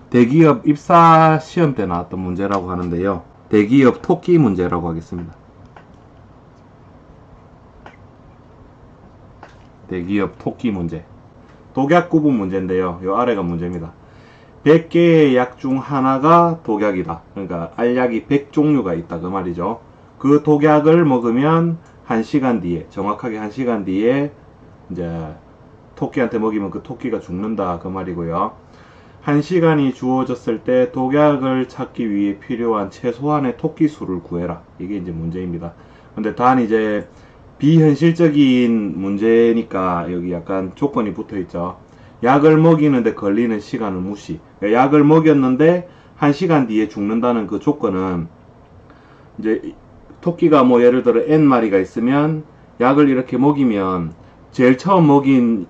대기업 입사 시험 때 나왔던 문제라고 하는데요. 대기업 토끼 문제라고 하겠습니다. 대기업 토끼 문제. 독약 구분 문제인데요. 요 아래가 문제입니다. 100개의 약 중 하나가 독약이다. 그러니까 알약이 100종류가 있다 그 말이죠. 그 독약을 먹으면 1시간 뒤에, 정확하게 1시간 뒤에 이제 토끼한테 먹이면 그 토끼가 죽는다 그 말이고요. 1시간이 주어졌을 때 독약을 찾기 위해 필요한 최소한의 토끼 수를 구해라. 이게 이제 문제입니다. 근데 단 이제 비현실적인 문제니까 여기 약간 조건이 붙어 있죠. 약을 먹이는데 걸리는 시간을 무시. 그러니까 약을 먹였는데 1시간 뒤에 죽는다는 그 조건은 이제 토끼가 뭐 예를 들어 N마리가 있으면 약을 이렇게 먹이면 제일 처음 먹인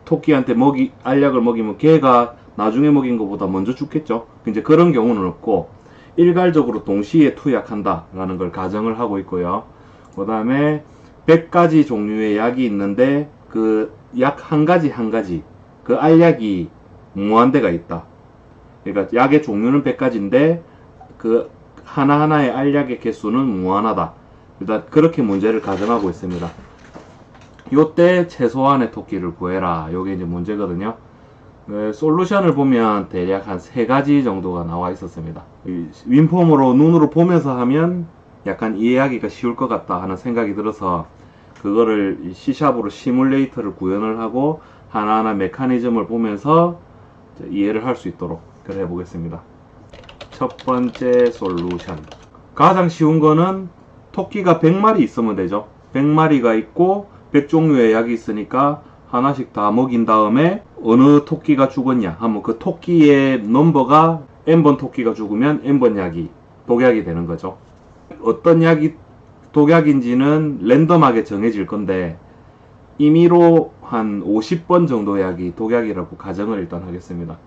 토끼한테 알약을 먹이면 걔가 나중에 먹인 것보다 먼저 죽겠죠. 이제 그런 경우는 없고 일괄적으로 동시에 투약한다 라는 걸 가정을 하고 있고요. 그 다음에 100가지 종류의 약이 있는데 그 약 한 가지 그 알약이 무한대가 있다. 그러니까 약의 종류는 100가지인데 그 하나하나의 알약의 개수는 무한하다. 일단 그렇게 문제를 가정하고 있습니다. 요때 최소한의 토끼를 구해라. 요게 이제 문제거든요. 솔루션을 보면 대략 한 3가지 정도가 나와 있었습니다. 윈폼으로 눈으로 보면서 하면 약간 이해하기가 쉬울 것 같다 하는 생각이 들어서 그거를 C샵으로 시뮬레이터를 구현을 하고 하나하나 메커니즘을 보면서 이해를 할 수 있도록 그래 해보겠습니다. 첫 번째 솔루션. 가장 쉬운 거는 토끼가 100마리 있으면 되죠. 100마리가 있고 100종류의 약이 있으니까 하나씩 다 먹인 다음에 어느 토끼가 죽었냐 하면 그 토끼의 넘버가 N번 토끼가 죽으면 N번 약이 독약이 되는 거죠. 어떤 약이 독약인지는 랜덤하게 정해질 건데 임의로 한 50번 정도 약이 독약이라고 가정을 일단 하겠습니다.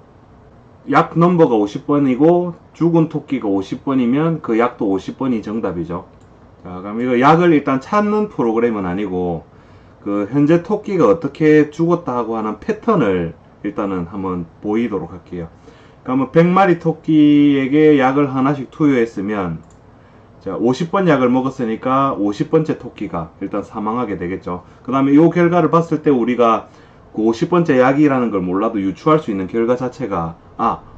약 넘버가 50번이고 죽은 토끼가 50번이면 그 약도 50번이 정답이죠. 자, 그럼 이거 약을 일단 찾는 프로그램은 아니고 그 현재 토끼가 어떻게 죽었다 하고 하는 패턴을 일단은 한번 보이도록 할게요. 그러면 100마리 토끼에게 약을 하나씩 투여했으면 자, 50번 약을 먹었으니까 50번째 토끼가 일단 사망하게 되겠죠. 그 다음에 이 결과를 봤을 때 우리가 그 50번째 약이라는 걸 몰라도 유추할 수 있는 결과 자체가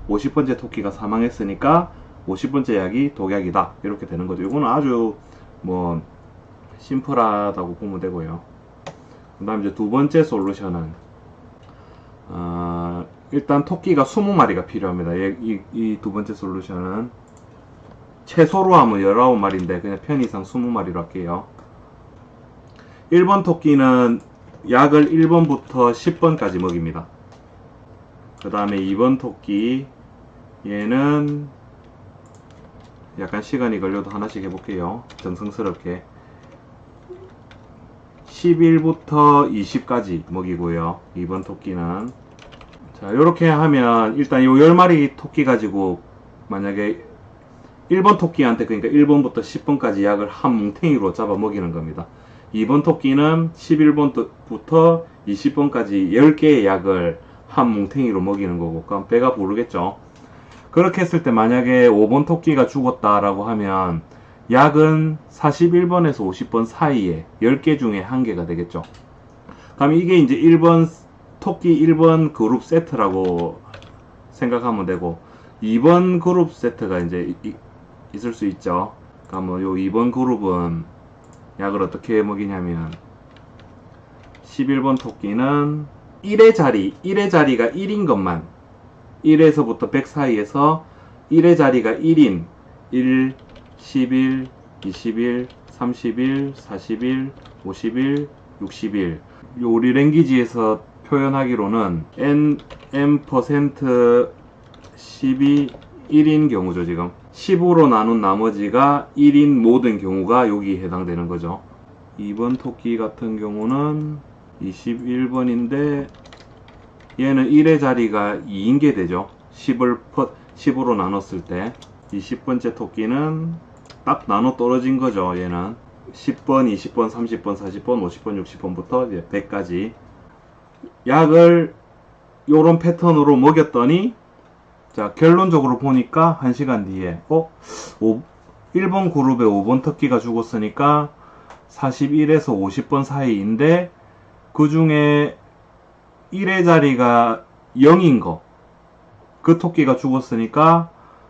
50번째 토끼가 사망했으니까 50번째 약이 독약이다 이렇게 되는 거죠. 이거는 아주 뭐 심플하다고 보면 되고요. 그 다음 이제 두 번째 솔루션은 일단 토끼가 20마리가 필요합니다. 이 두 번째 솔루션은 최소로 하면 19마리인데 그냥 편의상 20마리로 할게요. 1번 토끼는 약을 1번부터 10번까지 먹입니다. 그 다음에 2번 토끼 얘는 약간 시간이 걸려도 하나씩 해볼게요. 정성스럽게 11부터 20까지 먹이고요. 2번 토끼는 자 요렇게 하면 일단 요 10마리 토끼 가지고 만약에 1번 토끼한테 그러니까 1번부터 10번까지 약을 한 뭉탱이로 잡아 먹이는 겁니다. 2번 토끼는 11번부터 20번까지 10개의 약을 한 뭉탱이로 먹이는 거고 그럼 배가 부르겠죠. 그렇게 했을 때 만약에 5번 토끼가 죽었다라고 하면 약은 41번에서 50번 사이에 10개 중에 1개가 되겠죠. 그럼 이게 이제 1번 토끼 1번 그룹 세트라고 생각하면 되고 2번 그룹 세트가 이제 있을 수 있죠. 그러면 요 2번 그룹은 약을 어떻게 먹이냐면 11번 토끼는 1의 자리가 1인 것만 1에서부터 100 사이에서 1의 자리가 1인 1, 11, 21, 31, 41, 51, 61 요 우리 랭귀지에서 표현하기로는 m% 10이 1인 경우죠. 지금 10으로 나눈 나머지가 1인 모든 경우가 여기 해당되는 거죠. 2번 토끼 같은 경우는 21번인데 얘는 1의 자리가 2인 게 되죠. 10으로 나눴을 때 20번째 토끼는 딱 나눠 떨어진 거죠. 얘는 10번, 20번, 30번, 40번, 50번, 60번부터 이제 100까지 약을 요런 패턴으로 먹였더니 자 자, 결론적으로 보니까 1시간 뒤에 1번 그룹에 5번 토끼가 죽었으니까 41에서 50번 사이인데 그 중에 1의 자리가 0인 거, 그 토끼가 죽었으니까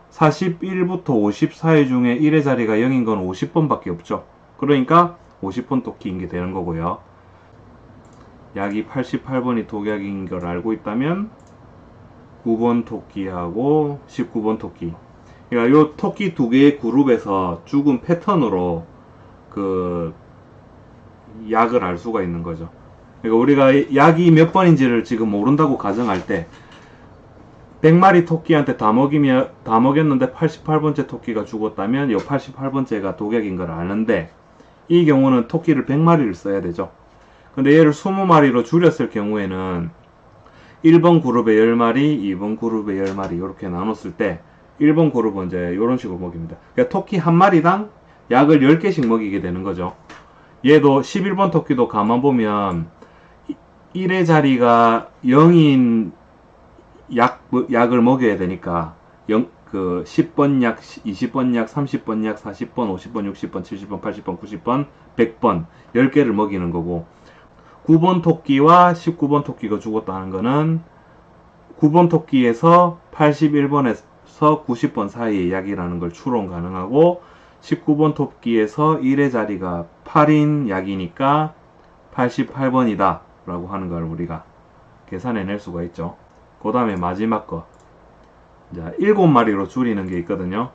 41부터 50 사이 중에 1의 자리가 0인 건 50번밖에 없죠. 그러니까 50번 토끼인 게 되는 거고요. 약이 88번이 독약인 걸 알고 있다면 9번 토끼하고 19번 토끼, 그러니까 요 토끼 두 개의 그룹에서 죽은 패턴으로 그 약을 알 수가 있는 거죠. 그러니까 우리가 약이 몇 번인지를 지금 모른다고 가정할 때 100마리 토끼한테 다 먹였는데 88번째 토끼가 죽었다면 이 88번째가 독약인 걸 아는데, 이 경우는 토끼를 100마리를 써야 되죠. 근데 얘를 20마리로 줄였을 경우에는 1번 그룹에 10마리, 2번 그룹에 10마리 이렇게 나눴을 때 1번 그룹은 이제 이런 식으로 먹입니다. 그러니까 토끼 한 마리당 약을 10개씩 먹이게 되는 거죠. 얘도 11번 토끼도 가만 보면 1의 자리가 0인 약을 먹여야 되니까 10번 약, 20번 약, 30번 약, 40번, 50번, 60번, 70번, 80번, 90번, 100번 10개를 먹이는 거고, 9번 토끼와 19번 토끼가 죽었다는 거는 9번 토끼에서 81번에서 90번 사이의 약이라는 걸 추론 가능하고, 19번 토끼에서 1의 자리가 8인 약이니까 88번이다 라고 하는 걸 우리가 계산해낼 수가 있죠. 그 다음에 마지막 거, 자, 7마리로 줄이는 게 있거든요.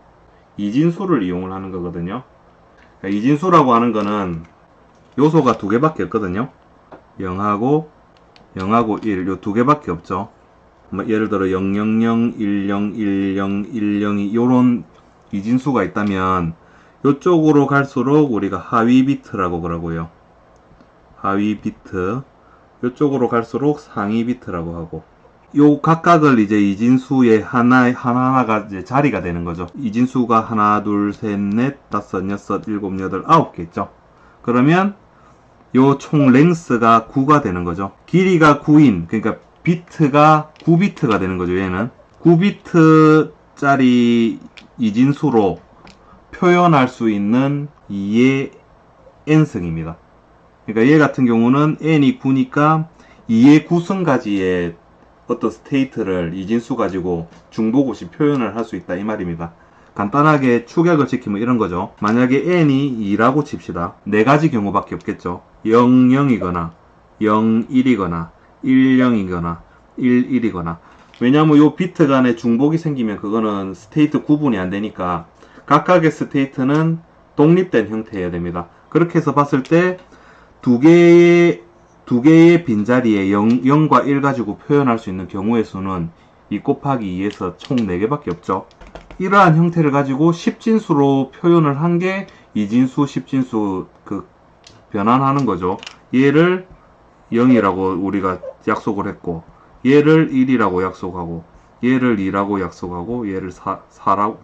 이진수를 이용을 하는 거거든요. 그러니까 이진수라고 하는 거는 요소가 두 개밖에 없거든요. 0하고 1, 요 두 개밖에 없죠. 예를 들어 000, 10, 10, 10이 요런 이진수가 있다면 요쪽으로 갈수록 우리가 하위 비트라고 그러고요. 하위 비트, 요쪽으로 갈수록 상위 비트라고 하고, 요 각각을 이제 이진수의 하나하나가 이제 자리가 되는 거죠. 이진수가 하나, 둘, 셋, 넷, 다섯, 여섯, 일곱, 여덟, 9개 있죠. 그러면 요 총 랭스가 9가 되는 거죠. 길이가 9인, 그러니까 비트가 9비트가 되는 거죠. 얘는 9비트짜리 이진수로 표현할 수 있는 2의 n승입니다. 그러니까 얘 같은 경우는 n이 9니까 2의 9승까지의 어떤 스테이트를 이진수 가지고 중복없이 표현을 할 수 있다 이 말입니다. 간단하게 축약을 시키면 이런 거죠. 만약에 n이 2라고 칩시다. 네 가지 경우밖에 없겠죠. 0, 0이거나 0, 1이거나 1, 0이거나 1, 1이거나. 왜냐면 요 비트 간에 중복이 생기면 그거는 스테이트 구분이 안 되니까 각각의 스테이트는 독립된 형태여야 됩니다. 그렇게 해서 봤을 때 두 개의 빈자리에 0과 1 가지고 표현할 수 있는 경우의 수는 2 곱하기 2에서 총 4개밖에 없죠. 이러한 형태를 가지고 10진수로 표현을 한 게 이진수, 10진수 변환하는 거죠. 얘를 0이라고 우리가 약속을 했고, 얘를 1이라고 약속하고, 얘를 2라고 약속하고, 얘를 3이라고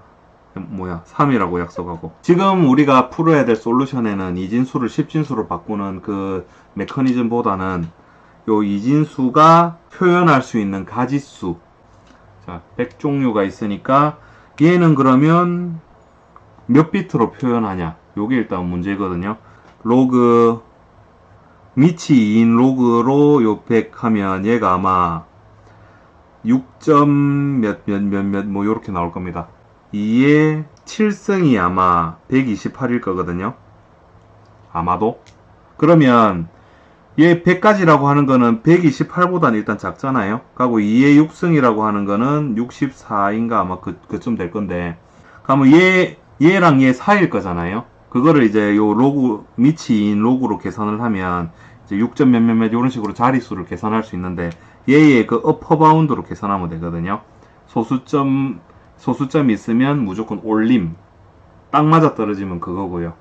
약속하고. 지금 우리가 풀어야 될 솔루션에는 이진수를 10진수로 바꾸는 그 메커니즘보다는 요 이진수가 표현할 수 있는 가지수, 자, 100종류가 있으니까 얘는 그러면 몇 비트로 표현하냐, 요게 일단 문제거든요. 로그 밑이 2인 로그로 요 100 하면 얘가 아마 6점 뭐 요렇게 나올 겁니다. 2의 7승이 아마 128일 거거든요. 아마도. 그러면 얘 100가지라고 하는 거는 128보다는 일단 작잖아요. 그리고 2의 6승이라고 하는 거는 64인가 아마 그쯤 될 건데, 그러면 얘랑 얘 사이일 거잖아요. 그거를 이제 요 로그 밑이 2인 로그로 계산을 하면 이제 6점 몇몇몇 이런 식으로 자릿수를 계산할 수 있는데, 얘의 그 어퍼 바운드로 계산하면 되거든요. 소수점이 있으면 무조건 올림, 딱 맞아 떨어지면 그거고요.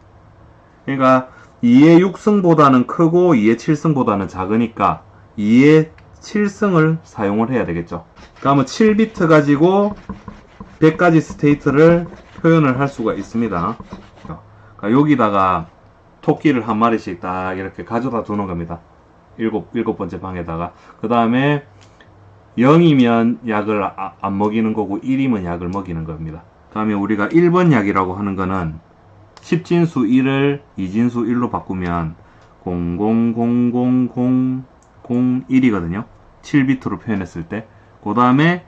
그러니까 2의 6승보다는 크고 2의 7승보다는 작으니까 2의 7승을 사용을 해야 되겠죠. 그러면 7비트 가지고 100가지 스테이트를 표현을 할 수가 있습니다. 그러니까 여기다가 토끼를 한 마리씩 딱 이렇게 가져다 두는 겁니다. 일곱 번째 방에다가. 그 다음에 0이면 약을 안 먹이는 거고 1이면 약을 먹이는 겁니다. 다음에 우리가 1번 약이라고 하는 거는 10진수 1을 2진수 1로 바꾸면 000001이거든요. 7비트로 표현했을 때. 그 다음에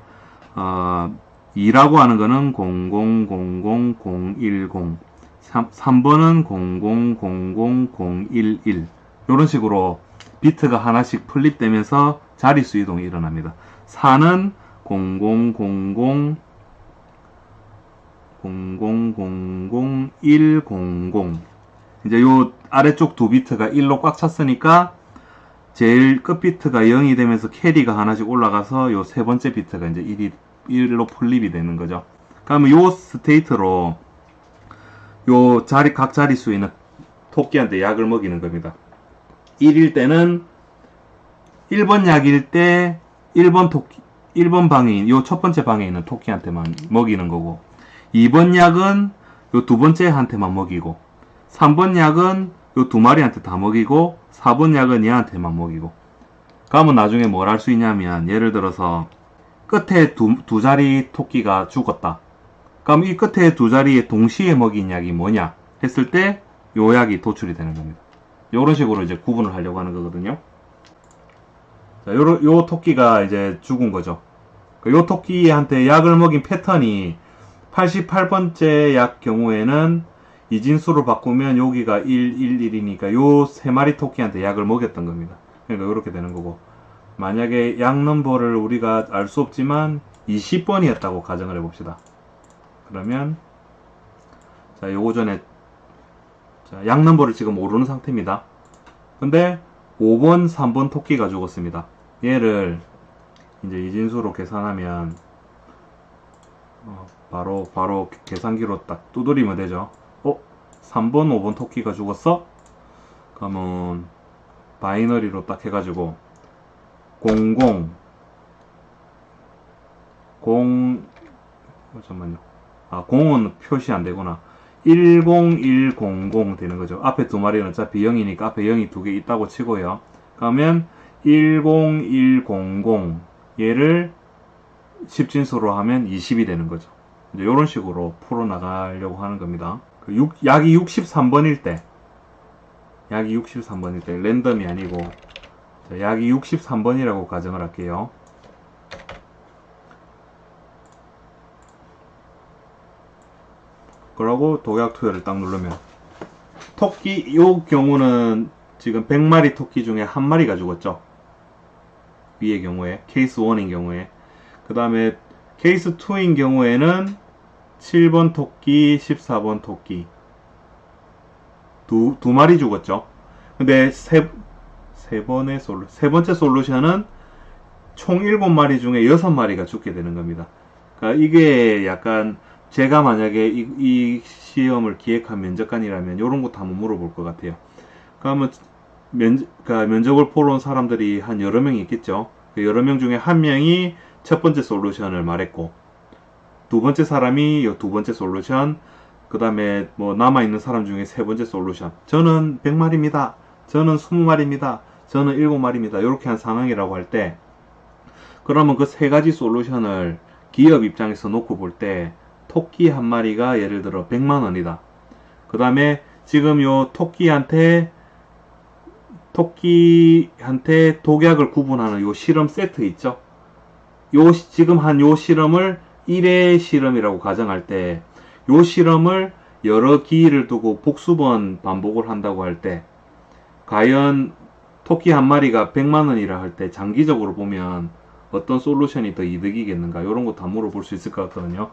2라고 하는 거는 0000010, 3번은 000011. 이런 식으로 비트가 하나씩 플립되면서 자릿수 이동이 일어납니다. 4는 0000 100. 이제 요 아래쪽 두 비트가 1로 꽉 찼으니까 제일 끝 비트가 0이 되면서 캐리가 하나씩 올라가서 요 세 번째 비트가 이제 1로 플립이 되는 거죠. 그러면 요 스테이트로 요 각 자릿수에 있는 토끼한테 약을 먹이는 겁니다. 1일 때는 1번 약일 때 1번 방에 있는 요 첫 번째 방에 있는 토끼한테만 먹이는 거고, 2번 약은 요 두 번째 한테만 먹이고, 3번 약은 요 두 마리한테 다 먹이고, 4번 약은 얘한테만 먹이고. 그러면 나중에 뭘 할 수 있냐면, 예를 들어서 끝에 두 자리 토끼가 죽었다. 그럼 이 끝에 두 자리에 동시에 먹인 약이 뭐냐 했을 때 요 약이 도출이 되는 겁니다. 요런 식으로 이제 구분을 하려고 하는 거거든요. 자, 요 토끼가 이제 죽은 거죠. 요 토끼한테 약을 먹인 패턴이 88번째 약 경우에는 이진수로 바꾸면 여기가 1, 1, 1이니까 요 세 마리 토끼한테 약을 먹였던 겁니다. 그러니까 이렇게 되는 거고, 만약에 약 넘버를 우리가 알 수 없지만 20번이었다고 가정을 해봅시다. 그러면 자, 요거 전에 약 넘버를 지금 모르는 상태입니다. 근데 5번, 3번 토끼가 죽었습니다. 얘를 이제 이진수로 계산하면 바로 계산기로 딱 두드리면 되죠. 3번, 5번 토끼가 죽었어? 그러면 바이너리로 딱 해가지고 잠깐만요. 0은 표시 안 되구나. 10100 되는 거죠. 앞에 두 마리는 어차피 0이니까 앞에 0이 두 개 있다고 치고요. 그러면 10100 얘를 10진수로 하면 20이 되는 거죠. 이제 이런 식으로 풀어나가려고 하는 겁니다. 약이 63번일 때, 랜덤이 아니고, 약이 63번이라고 가정을 할게요. 그러고 독약 투여를 딱 누르면, 토끼, 요 경우는 지금 100마리 토끼 중에 한 마리가 죽었죠. B의 경우에, 케이스 1인 경우에. 그 다음에 케이스 2인 경우에는 7번 토끼, 14번 토끼 두 마리 죽었죠. 근데 세 번째 솔루션은 총 7마리 중에 6마리가 죽게 되는 겁니다. 그러니까 이게 약간 제가 만약에 이 시험을 기획한 면접관이라면 이런 것도 한번 물어볼 것 같아요. 그러면 면접을 보러 온 사람들이 한 여러 명이 있겠죠. 그 여러 명 중에 한 명이 첫 번째 솔루션을 말했고, 두 번째 사람이 이 두 번째 솔루션, 그 다음에 뭐 남아있는 사람 중에 세 번째 솔루션, 저는 100마리입니다. 저는 20마리입니다. 저는 7마리입니다. 이렇게 한 상황이라고 할 때, 그러면 그 세 가지 솔루션을 기업 입장에서 놓고 볼 때, 토끼 한 마리가 예를 들어 100만원이다. 그 다음에 지금 요 토끼한테 독약을 구분하는 요 실험 세트 있죠? 지금 한 요 실험을 1회 실험이라고 가정할 때, 요 실험을 여러 기일을 두고 복수번 반복을 한다고 할 때, 과연 토끼 한 마리가 100만원이라 할 때 장기적으로 보면 어떤 솔루션이 더 이득이겠는가, 이런 거 다 물어볼 수 있을 것 같거든요.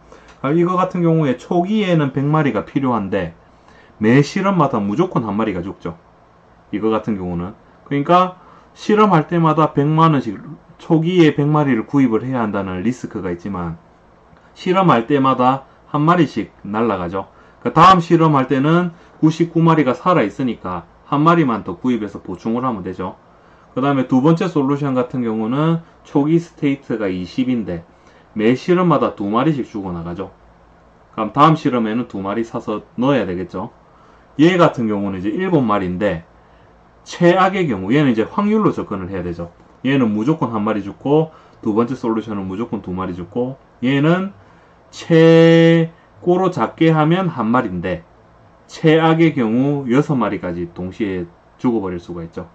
이거 같은 경우에 초기에는 100마리가 필요한데 매 실험마다 무조건 한 마리가 죽죠. 이거 같은 경우는. 그러니까 실험할 때마다 100만원씩 초기에 100마리를 구입을 해야 한다는 리스크가 있지만, 실험할 때마다 한 마리씩 날아가죠. 그 다음 실험할 때는 99마리가 살아있으니까 한 마리만 더 구입해서 보충을 하면 되죠. 그 다음에 두 번째 솔루션 같은 경우는 초기 스테이트가 20인데 매 실험마다 두 마리씩 죽어나가죠. 그럼 다음 실험에는 두 마리 사서 넣어야 되겠죠. 얘 같은 경우는 이제 7마리인데 최악의 경우, 얘는 이제 확률로 접근을 해야 되죠. 얘는 무조건 한 마리 죽고, 두 번째 솔루션은 무조건 2마리 죽고, 얘는 최고로 작게 하면 1마리인데 최악의 경우 6마리까지 동시에 죽어버릴 수가 있죠.